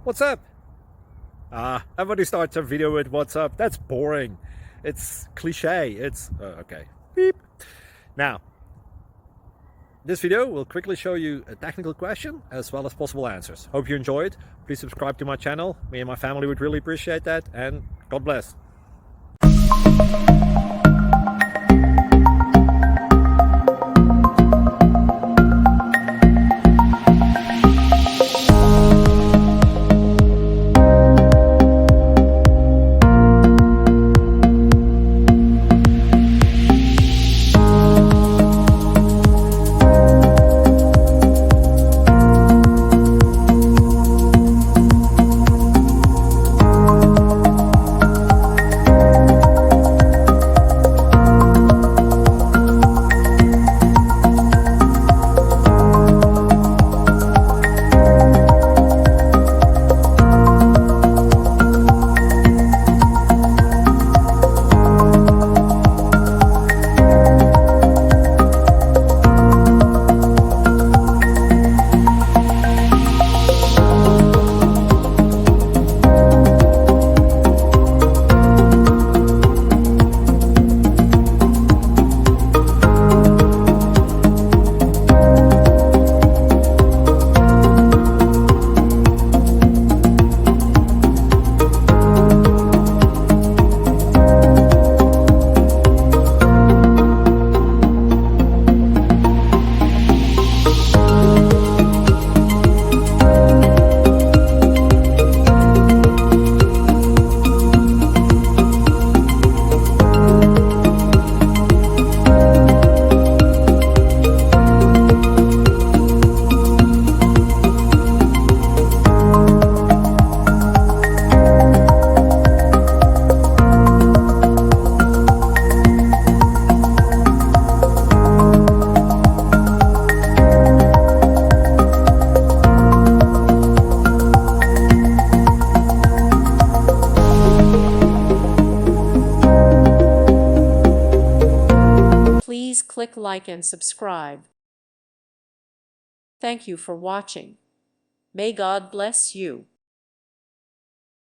What's up? Everybody starts a video with what's up. That's boring. It's cliche. It's okay. Beep. Now, this video will quickly show you a technical question as well as possible answers. Hope you enjoyed. Please subscribe to my channel. Me and my family would really appreciate that, and God bless. Please click like and subscribe. Thank you for watching. May God bless you.